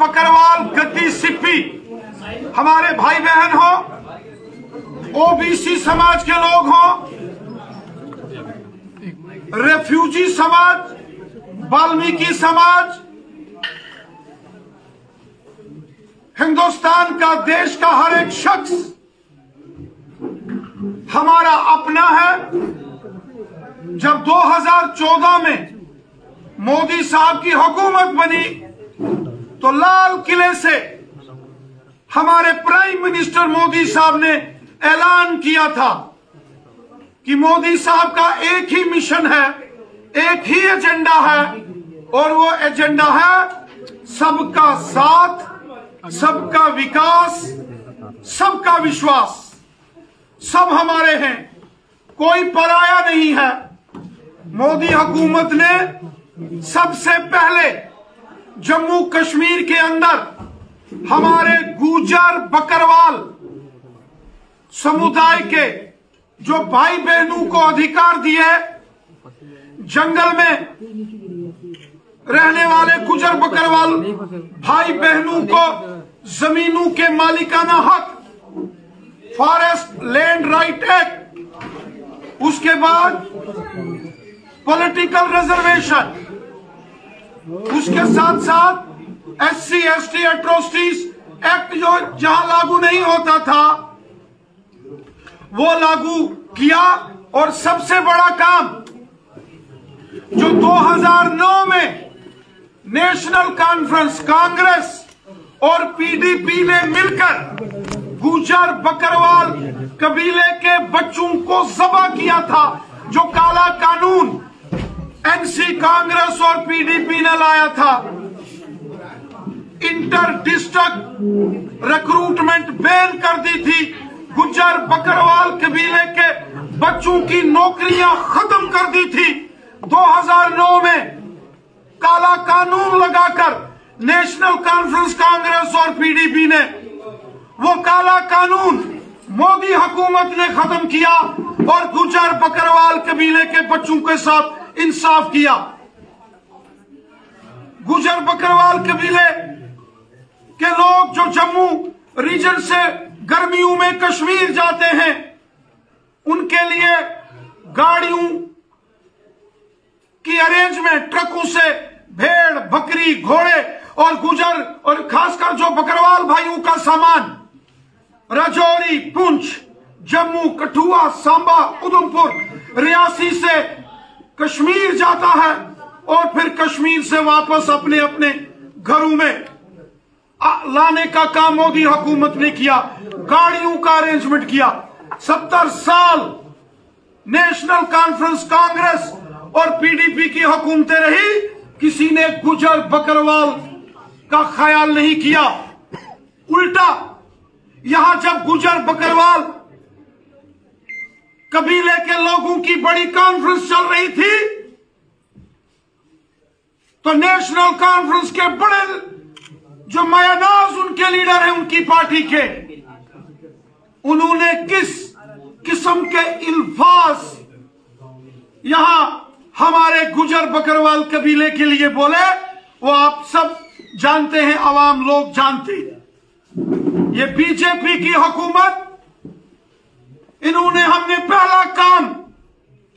बकरवाल, गद्दी, सिप्पी हमारे भाई बहन हो, ओबीसी समाज के लोग हों, रेफ्यूजी समाज, वाल्मीकि समाज, हिंदुस्तान का, देश का हर एक शख्स हमारा अपना है। जब 2014 में मोदी साहब की हुकूमत बनी तो लाल किले से हमारे प्राइम मिनिस्टर मोदी साहब ने ऐलान किया था कि मोदी साहब का एक ही मिशन है, एक ही एजेंडा है, और वो एजेंडा है सबका साथ, सबका विकास, सबका विश्वास। सब हमारे हैं, कोई पराया नहीं है। मोदी हुकूमत ने सबसे पहले जम्मू कश्मीर के अंदर हमारे गुर्जर बकरवाल समुदाय के जो भाई बहनों को अधिकार दिए, जंगल में रहने वाले गुर्जर बकरवाल भाई बहनों को जमीनों के मालिकाना हक, फॉरेस्ट लैंड राइट एक्ट, उसके बाद पॉलिटिकल रिजर्वेशन, उसके साथ साथ SC ST एट्रोसिटीज एक्ट जो जहां लागू नहीं होता था वो लागू किया। और सबसे बड़ा काम जो 2009 में नेशनल कॉन्फ्रेंस, कांग्रेस और PDP ने मिलकर गुर्जर बकरवाल कबीले के बच्चों को ज़बह किया था, जो काला कानून NC कांग्रेस और PDP ने लाया था, इंटर डिस्ट्रिक्ट रिक्रूटमेंट बैन कर दी थी, गुर्जर बकरवाल कबीले के बच्चों की नौकरियां खत्म कर दी थी। 2009 में काला कानून लगाकर नेशनल कॉन्फ्रेंस, कांग्रेस और PDP ने वो काला कानून मोदी हुकूमत ने खत्म किया और गुर्जर बकरवाल कबीले के बच्चों के साथ इंसाफ किया। गुर्जर बकरवाल कबीले के लोग जो जम्मू रीजन से गर्मियों में कश्मीर जाते हैं, उनके लिए गाड़ियों की अरेंजमेंट, ट्रकों से भेड़, बकरी, घोड़े और गुर्जर और खासकर जो बकरवाल भाइयों का सामान राजौरी, पुंछ, जम्मू, कठुआ, सांबा, उधमपुर, रियासी से कश्मीर जाता है और फिर कश्मीर से वापस अपने अपने घरों में लाने का काम मोदी हुकूमत ने किया। गाड़ियों का अरेंजमेंट किया। 70 साल नेशनल कॉन्फ्रेंस, कांग्रेस और PDP की हुकूमतें रही, किसी ने गुर्जर बकरवाल का ख्याल नहीं किया। उल्टा यहां जब गुर्जर बकरवाल कबीले के लोगों की बड़ी कॉन्फ्रेंस चल रही थी तो नेशनल कॉन्फ्रेंस के बड़े जो मायानाज उनके लीडर हैं, उनकी पार्टी के, उन्होंने किस किस्म के इल्फाज यहां हमारे गुर्जर बकरवाल कबीले के लिए बोले, वो आप सब जानते हैं, आवाम लोग जानते हैं। ये बीजेपी की हुकूमत, इन्होंने हमने पहला काम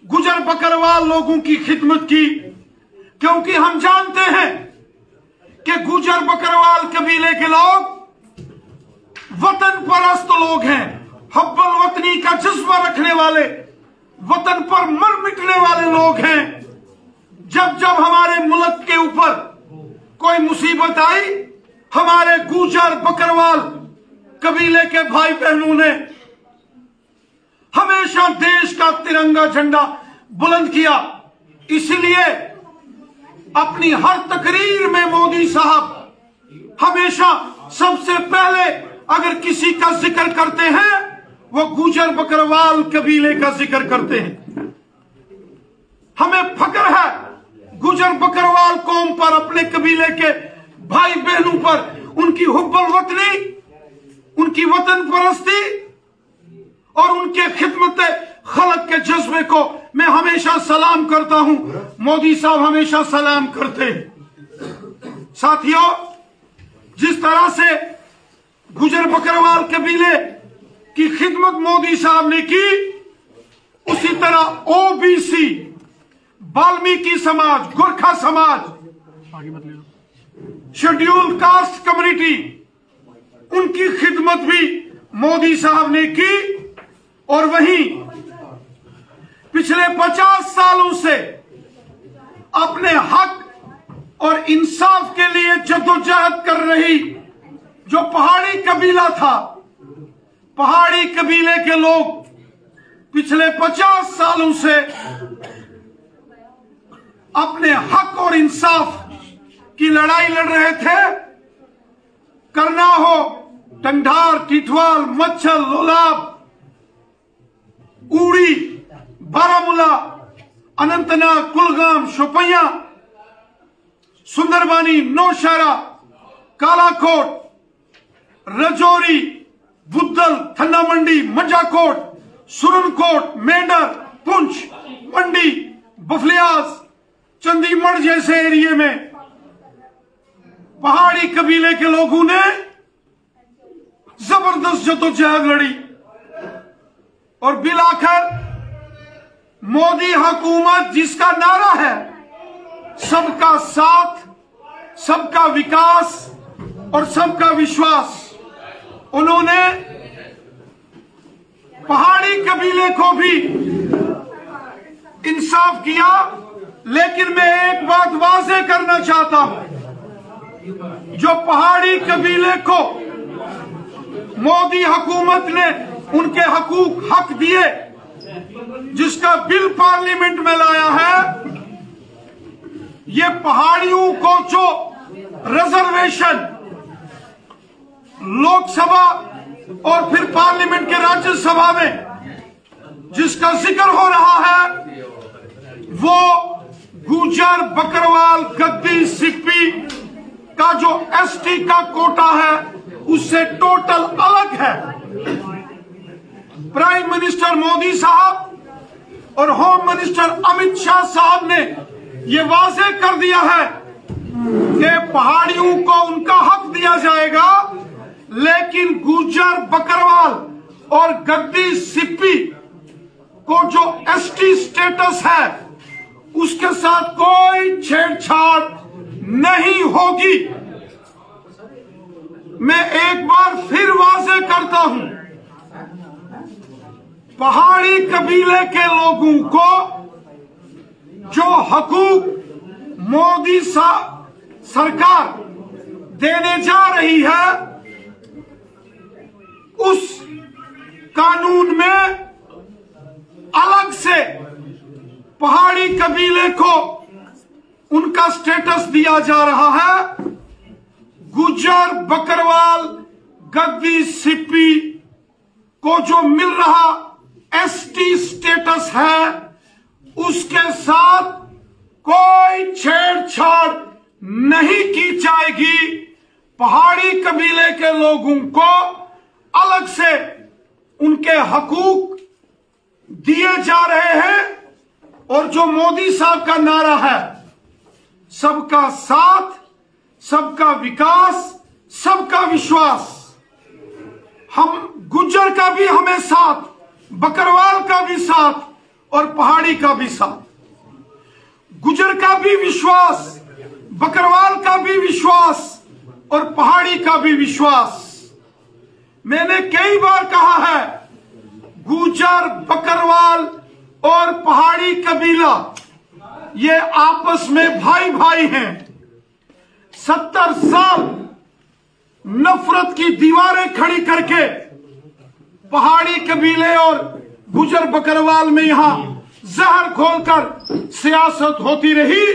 गुर्जर बकरवाल लोगों की खिदमत की, क्योंकि हम जानते हैं कि गुर्जर बकरवाल कबीले के लोग वतन परस्त लोग हैं, हब्बल वतनी का जज्बा रखने वाले, वतन पर मर मिटने वाले लोग हैं। जब जब हमारे मुल्क के ऊपर कोई मुसीबत आई, हमारे गुर्जर बकरवाल कबीले के भाई बहनों ने हमेशा देश का तिरंगा झंडा बुलंद किया। इसलिए अपनी हर तकरीर में मोदी साहब हमेशा सबसे पहले अगर किसी का जिक्र करते हैं, वो गुर्जर बकरवाल कबीले का जिक्र करते हैं। हमें फक्र है गुर्जर बकरवाल कौम पर, अपने कबीले के भाई बहनों पर, उनकी हुब्बुल वतनी, उनकी वतन परस्ती और उनके खिदमत खलक के जज्बे को मैं हमेशा सलाम करता हूं। मोदी साहब हमेशा सलाम करते हैं। साथियों, जिस तरह से गुजर बकरवाल कबीले की खिदमत मोदी साहब ने की, उसी तरह ओबीसी, वाल्मीकि समाज, गोरखा समाज, शेड्यूल कास्ट कम्युनिटी, उनकी खिदमत भी मोदी साहब ने की। और वहीं पिछले 50 सालों से अपने हक और इंसाफ के लिए जद्दोजहद कर रही जो पहाड़ी कबीला था, पहाड़ी कबीले के लोग पिछले 50 सालों से अपने हक और इंसाफ की लड़ाई लड़ रहे थे। करना हो टंगधार, टिठवाल, मच्छल, लोलाब, उड़ी, बारामूला, अनंतनाग, कुलगाम, शोपियां, सुंदरबानी, नौशहरा, कालाकोट, रजौरी, बुद्धल, थन्ना मंडी, मंजाकोट, सुरनकोट, मेंढर, पुंछ, मंडी, बफलियाज, चंडीगढ़ जैसे एरिया में पहाड़ी कबीले के लोगों ने जबरदस्त जद्दोजहद लड़ी और बिल आखिर मोदी हुकूमत जिसका नारा है सबका साथ, सबका विकास और सबका विश्वास, उन्होंने पहाड़ी कबीले को भी इंसाफ किया। लेकिन मैं एक बात वाज़ेह करना चाहता हूं, जो पहाड़ी कबीले को मोदी हुकूमत ने उनके हक दिए, जिसका बिल पार्लियामेंट में लाया है, ये पहाड़ियों को जो रिजर्वेशन लोकसभा और फिर पार्लियामेंट के राज्यसभा में जिसका जिक्र हो रहा है, वो गुजर, बकरवाल, गद्दी, सिप्पी का जो एसटी का कोटा है उससे टोटल अलग है। प्राइम मिनिस्टर मोदी साहब और होम मिनिस्टर अमित शाह साहब ने ये वाज़ेह कर दिया है कि पहाड़ियों को उनका हक दिया जाएगा, लेकिन गुजर, बकरवाल और गद्दी, सिप्पी को जो एसटी स्टेटस है उसके साथ कोई छेड़छाड़ नहीं होगी। मैं एक बार फिर वाज़ेह करता हूं, पहाड़ी कबीले के लोगों को जो हकूक मोदी सरकार देने जा रही है, उस कानून में अलग से पहाड़ी कबीले को उनका स्टेटस दिया जा रहा है। गुजर, बकरवाल, गद्दी, सिप्पी को जो मिल रहा एसटी स्टेटस है, उसके साथ कोई छेड़छाड़ नहीं की जाएगी। पहाड़ी कबीले के लोगों को अलग से उनके हकूक दिए जा रहे हैं और जो मोदी साहब का नारा है, सबका साथ, सबका विकास, सबका विश्वास, हम गुज्जर का भी हमें साथ, बकरवाल का भी साथ और पहाड़ी का भी साथ। गुज्जर का भी विश्वास, बकरवाल का भी विश्वास और पहाड़ी का भी विश्वास। मैंने कई बार कहा है, गुज्जर, बकरवाल और पहाड़ी कबीला ये आपस में भाई भाई हैं। 70 साल नफरत की दीवारें खड़ी करके पहाड़ी कबीले और गुजर बकरवाल में यहां जहर घोलकर सियासत होती रही।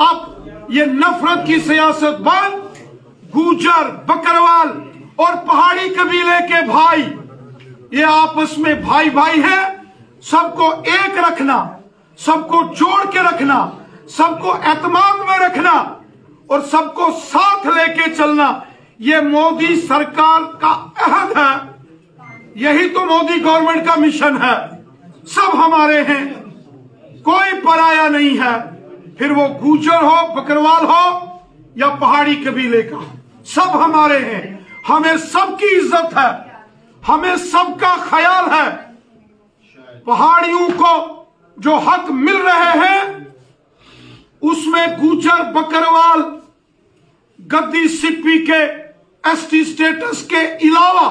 अब ये नफरत की सियासत बंद, गुजर, बकरवाल और पहाड़ी कबीले के भाई ये आपस में भाई भाई हैं। सबको एक रखना, सबको जोड़ के रखना, सबको एतमाद में रखना और सबको साथ लेके चलना, ये मोदी सरकार का अहद है। यही तो मोदी गवर्नमेंट का मिशन है। सब हमारे हैं, कोई पराया नहीं है, फिर वो गुज्जर हो, बकरवाल हो या पहाड़ी कबीले का। सब हमारे हैं, हमें सबकी इज्जत है, हमें सबका ख्याल है। पहाड़ियों को जो हक मिल रहे हैं उसमें गुजर बकरवाल गद्दी सिप्पी के एसटी स्टेटस के अलावा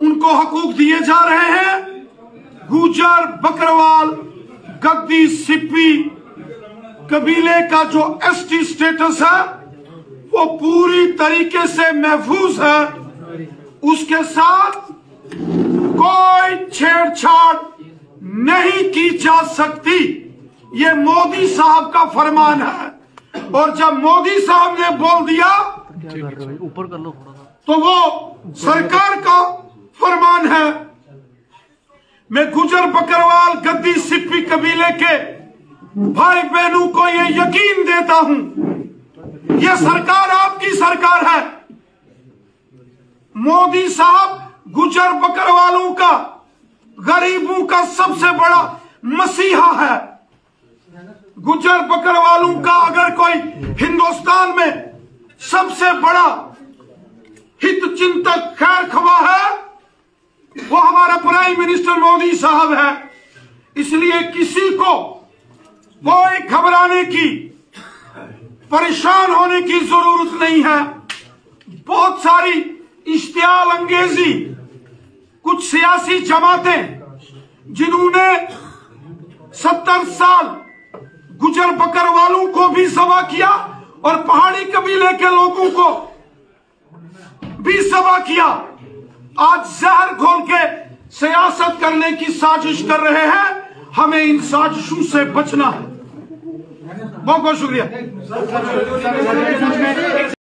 उनको हकूक दिए जा रहे हैं। गुजर बकरवाल गद्दी सिप्पी कबीले का जो एसटी स्टेटस है वो पूरी तरीके से महफूज है, उसके साथ कोई छेड़छाड़ नहीं की जा सकती। ये मोदी साहब का फरमान है, और जब मोदी साहब ने बोल दिया ऊपर कर लो थोड़ा सा, तो वो सरकार का फरमान है। मैं गुजर बकरवाल गद्दी सिप्पी कबीले के भाई बहनों को ये यकीन देता हूं, ये सरकार आपकी सरकार है। मोदी साहब गुजर बकरवालों का, गरीबों का सबसे बड़ा मसीहा है। गुजर बकरवालों का अगर कोई हिंदुस्तान में सबसे बड़ा हित चिंतक खैर ख्वाह है वो हमारा प्राइम मिनिस्टर मोदी साहब है। इसलिए किसी को कोई घबराने की, परेशान होने की जरूरत नहीं है। बहुत सारी इश्तियाल अंगेजी कुछ सियासी जमातें जिन्होंने 70 साल गुजर बकरवालों को भी ज़बा किया और पहाड़ी कबीले के लोगों को भी ज़बा किया, आज जहर घोल के सियासत करने की साजिश कर रहे हैं। हमें इन साजिशों से बचना है। बहुत बहुत शुक्रिया।